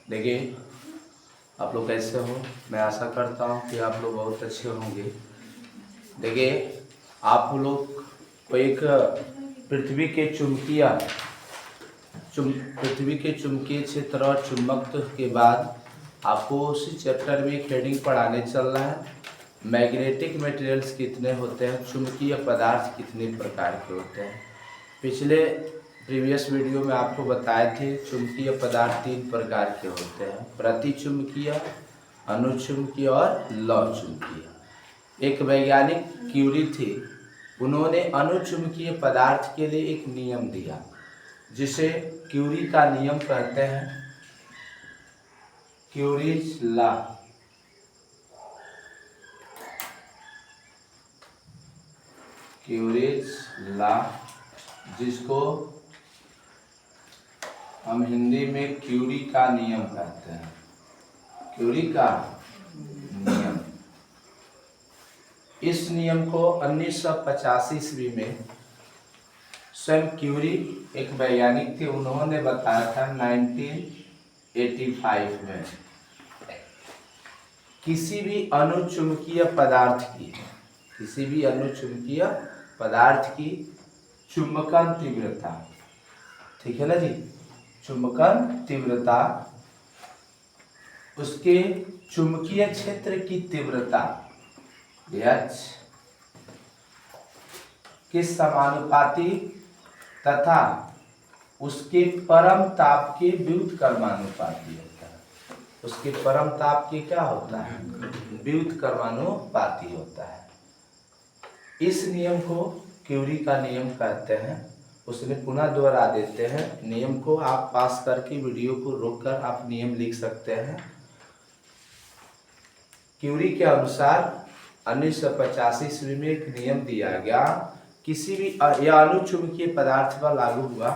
देखिए, आप लोग कैसे हो। मैं आशा करता हूँ कि आप लोग बहुत अच्छे होंगे। देखिए, आप लोग को एक पृथ्वी के चुंबकीय क्षेत्र और चुंबकत्व के बाद आपको उसी चैप्टर में एक हेडिंग पढ़ाने चल रहा है, मैग्नेटिक मटेरियल्स कितने होते हैं, चुंबकीय पदार्थ कितने प्रकार के होते हैं। पिछले प्रीवियस वीडियो में आपको बताए थे चुंबकीय पदार्थ 3 प्रकार के होते हैं, प्रतिचुंबकीय, अनुचुंबकीय और लौह चुंबकीय। एक वैज्ञानिक क्यूरी थे, उन्होंने अनुचुंबकीय पदार्थ के लिए एक नियम दिया जिसे क्यूरी का नियम कहते हैं, क्यूरीज लॉ। क्यूरीज लॉ, जिसको हम हिंदी में क्यूरी का नियम कहते हैं। क्यूरी का नियम, इस नियम को 1985 ईस्वी में स्वयं क्यूरी एक वैज्ञानिक थे, उन्होंने बताया था 1985 में। किसी भी अनुचुंबकीय पदार्थ की चुंबकन तीव्रता, ठीक है ना जी, चुंबकन तीव्रता उसके चुंबकीय क्षेत्र की तीव्रता H के समानुपाती तथा उसके परम ताप के व्युत्क्रमानुपाती होता है। उसके परम ताप के क्या होता है? व्युत्क्रमानुपाती होता है। इस नियम को क्यूरी का नियम कहते हैं। उसमें पुनः दोहरा देते हैं नियम को, आप पास करके वीडियो को रोककर आप नियम लिख सकते हैं। क्यूरी के अनुसार 1985 ईस्वी में एक नियम दिया गया, किसी भी यह अनुचुंबकीय पदार्थ पर लागू हुआ,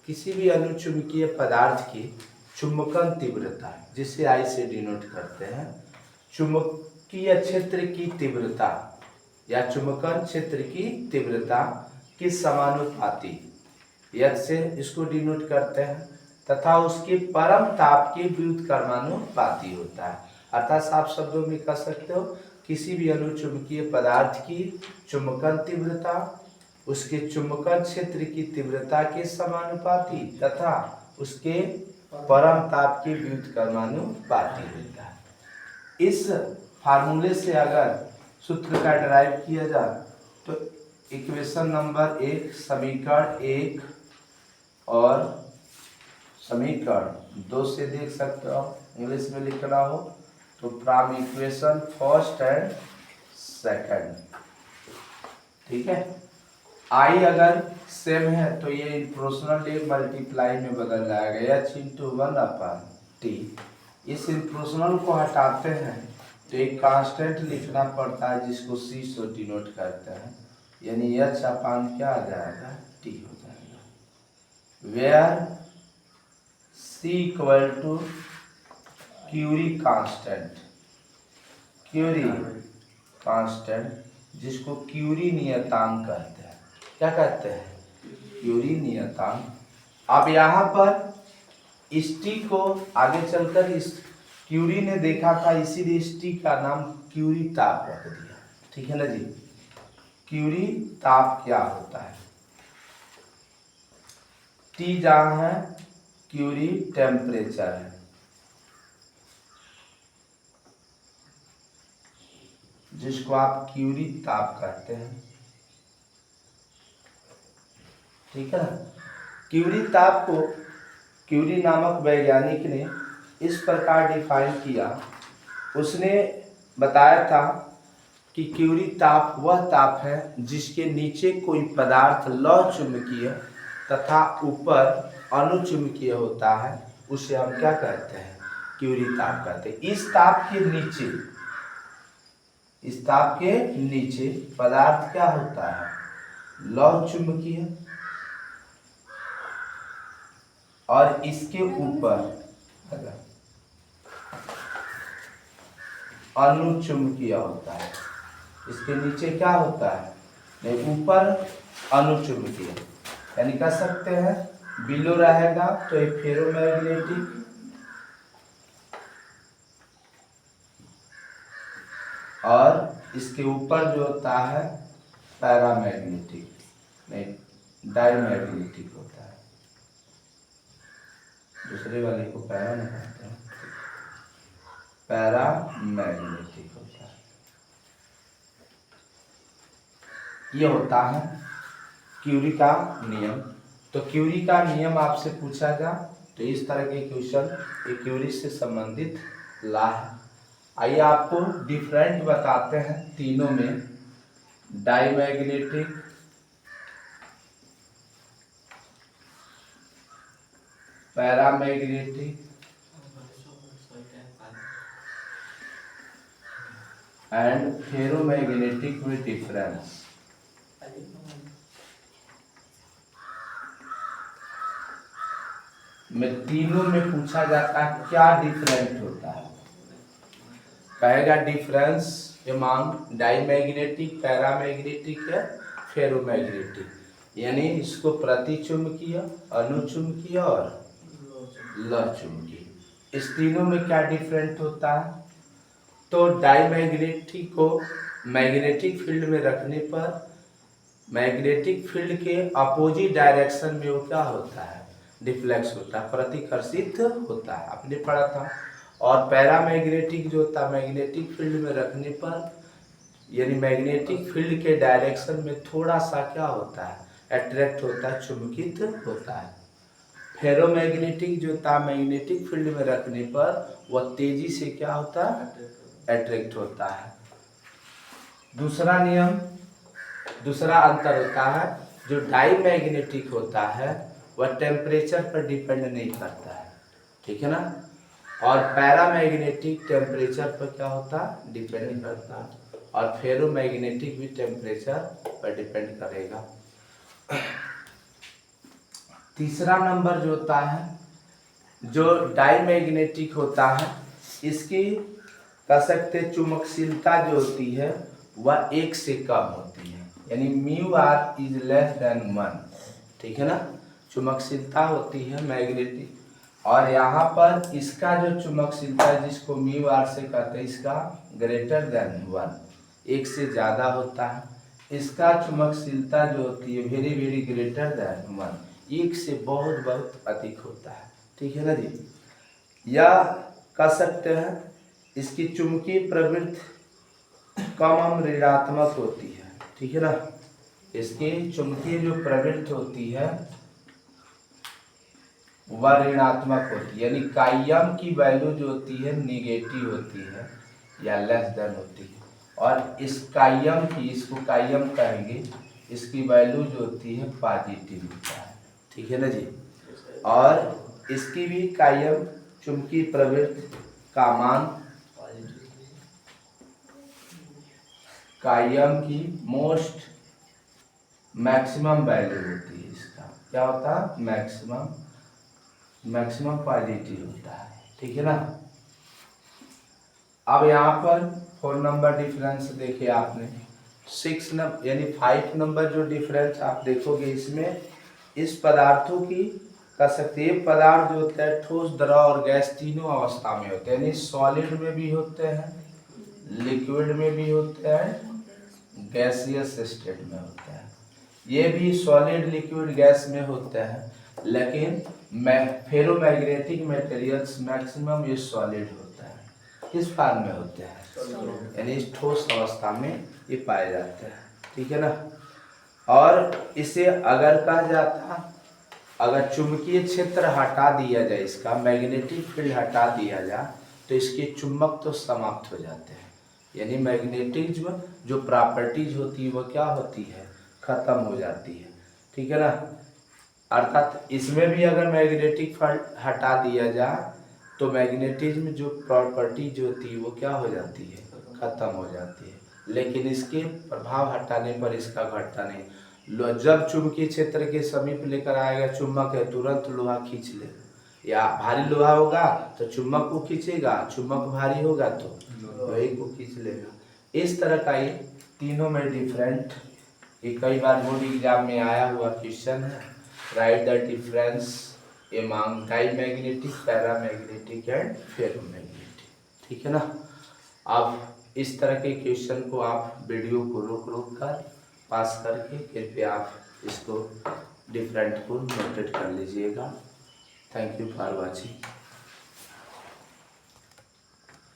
किसी भी अनुचुंबकीय पदार्थ की चुंबकन तीव्रता, जिसे I से डिनोट करते हैं, चुंबकीय क्षेत्र की तीव्रता या चुंबकन क्षेत्र की तीव्रता के समानुपाती, H से इसको डिनोट करते हैं, तथा उसके परम ताप के व्युत्क्रमानुपाती होता है। अर्थात साफ शब्दों में कह सकते हो, किसी भी अनुचुंबकीय पदार्थ की चुंबकन तीव्रता उसके चुंबकन क्षेत्र की तीव्रता के समानुपाती तथा उसके परम ताप के व्युत्क्रमानुपाती होता है। इस फार्मूले से अगर सूत्र का डिराइव किया जाए तो इक्वेशन नंबर 1, समीकरण 1 और समीकरण 2 से देख सकते हो। इंग्लिश में लिखना हो तो from equation first and second, ठीक है। I अगर सेम है तो ये प्रोपोर्शनल मल्टीप्लाई में बदल जाएगा, H इंटू 1/T। इस प्रोपोर्शनल को हटाते हैं तो एक कांस्टेंट लिखना पड़ता है जिसको C से डिनोट करते हैं, यानी H अपान क्या आ जाएगा? T हो जाएगा। Where C equal to Curie constant, जिसको क्यूरी नियतांक कहते हैं। क्या कहते हैं? क्यूरी नियतांक। अब यहाँ पर इस T को आगे चलकर इस क्यूरी ने देखा था, इसीलिए इस T का नाम क्यूरी ताप रख दिया, ठीक है ना जी। क्यूरी ताप क्या होता है? T जहाँ है क्यूरी टेम्परेचर है, जिसको आप क्यूरी ताप कहते हैं, ठीक है ना। क्यूरी ताप को क्यूरी नामक वैज्ञानिक ने इस प्रकार डिफाइन किया। उसने बताया था कि क्यूरी ताप वह ताप है जिसके नीचे कोई पदार्थ लौह चुंबकीय तथा ऊपर अनुचुंबकीय होता है, उसे हम क्या कहते हैं? क्यूरी ताप कहते हैं। इस ताप के नीचे पदार्थ क्या होता है? लौह चुंबकीय, और इसके ऊपर अनुचुंबकीय होता है। इसके नीचे क्या होता है? नहीं, ऊपर अनुचुंबकीय, यानी कह सकते हैं बिलो रहेगा तो ये फेरोमैग्नेटिक, और इसके ऊपर जो होता है पैरामैग्नेटिक, नहीं डायमैग्नेटिक होता है। दूसरे वाले को पैरा नहीं कहते हैं, पैरामैग्नेटिक होता है। ये होता है क्यूरी का नियम। तो क्यूरी का नियम आपसे पूछा जा तो इस तरह के क्वेश्चन ये क्यूरी से संबंधित ला है। आइए आपको डिफरेंट बताते हैं तीनों में, डायमैग्नेटिक, पैरामैग्नेटिक एंड फेरोमैग्नेटिक में डिफरेंस। में तीनों में पूछा जाता है क्या डिफरेंट होता है। कहेगा डिफरेंस एमंग डायमैग्नेटिक, पैरामैग्नेटिक है फेरोमैग्नेटिक, यानी इसको प्रतिचुंबकीय, अनुचुंबकीय और लचुंबकीय, इस तीनों में क्या डिफरेंट होता है। तो डायमैग्नेटिक को मैग्नेटिक फील्ड में रखने पर मैग्नेटिक फील्ड के अपोजिट डायरेक्शन में वो क्या होता है, डिफ्लेक्स होता है, प्रतिकर्षित होता है, आपने पढ़ा था। और पैरामैग्नेटिक जो होता है मैग्नेटिक फील्ड में रखने पर यानी मैग्नेटिक फील्ड के डायरेक्शन में थोड़ा सा क्या होता है, अट्रैक्ट होता है, चुंबकित होता है। फेरोमैग्नेटिक जो होता है मैग्नेटिक फील्ड में रखने पर वह तेजी से क्या होता है, अट्रैक्ट होता है। दूसरा नियम, दूसरा अंतर होता है, जो डायमैग्नेटिक होता है वह टेम्परेचर पर डिपेंड नहीं करता है, ठीक है ना। और पैरामैग्नेटिक टेम्परेचर पर क्या होता है, डिपेंड करता है। और फेरोमैग्नेटिक भी टेम्परेचर पर डिपेंड करेगा। तीसरा नंबर जो होता है, जो डायमैग्नेटिक होता है इसकी कह सकते चुंबकशीलता जो होती है वह 1 से कम होती है, यानी mu r is less than 1, ठीक है ना। चुंबकशीलता होती है मैग्नेटिक, और यहाँ पर इसका जो चुंबकशीलता है जिसको म्यू आर से कहते हैं, इसका ग्रेटर देन 1, 1 से ज़्यादा होता है। इसका चुंबकशीलता जो होती है वेरी वेरी ग्रेटर देन 1, 1 से बहुत बहुत अधिक होता है, ठीक है ना जी। या कह सकते हैं इसकी चुंबकीय प्रवृत्ति कम ऋणात्मक होती है, ठीक है ना। इसकी चुंबकीय जो प्रवृत्ति होती है वह ऋणात्मक होती है, यानी कायम की वैल्यू जो होती है निगेटिव होती है या लेस देन होती है। और इस कायम की, इसको कायम कहेंगे, इसकी वैल्यू जो होती है पॉजिटिव होता है, ठीक है ना जी। और इसकी भी कायम चुंबकीय प्रवृत्ति का मान, कायम की मोस्ट मैक्सिमम वैल्यू होती है, इसका क्या होता है, मैक्सिमम पॉजिटिव होता है, ठीक है ना। अब यहाँ पर 4 नंबर डिफरेंस देखे आपने, 6 नंबर यानी 5 नंबर जो डिफरेंस आप देखोगे इसमें, इस पदार्थों की कह सकते हैं पदार्थ जो होते हैं ठोस, द्रव और गैस तीनों अवस्था में होते हैं, यानी सॉलिड में भी होते हैं, लिक्विड में भी होते हैं, गैसियस स्टेट में होते हैं। ये भी सॉलिड, लिक्विड, गैस में होते हैं, लेकिन फेरोमैग्नेटिक मटेरियल्स मैक्सिमम ये सॉलिड होता है, किस फॉर्म में होते हैं, यानी इस ठोस अवस्था में ये पाए जाते हैं, ठीक है ना। और इसे अगर कहा जाता, अगर चुंबकीय क्षेत्र हटा दिया जाए, इसका मैग्नेटिक फील्ड हटा दिया जाए तो इसके चुंबक तो समाप्त हो जाते हैं, यानी मैग्नेटिक जो प्रॉपर्टीज होती है वो क्या होती है, खत्म हो जाती है, ठीक है ना। अर्थात इसमें भी अगर मैग्नेटिक फील्ड हटा दिया जाए तो मैग्नेटिज्म जो प्रॉपर्टीज होती है वो क्या हो जाती है, खत्म हो जाती है, लेकिन इसके प्रभाव हटाने पर इसका घटता नहीं। जब चुंबकीय क्षेत्र के समीप लेकर आएगा चुंबक है, तुरंत लोहा खींच लेगा, या भारी लोहा होगा तो चुंबक को खींचेगा, चुंबक भारी होगा तो लोहे को खींच लेगा। इस तरह का ये तीनों में डिफरेंट, ये कई बार बोर्ड एग्जाम में आया हुआ क्वेश्चन है, right the difference among diamagnetic, paramagnetic and ferromagnetic, ठीक है ना। अब इस तरह के क्वेश्चन को आप वीडियो को रोक रोक कर पास करके कृपया आप इसको डिफरेंट को नोटेड कर लीजिएगा। Thank you for watching.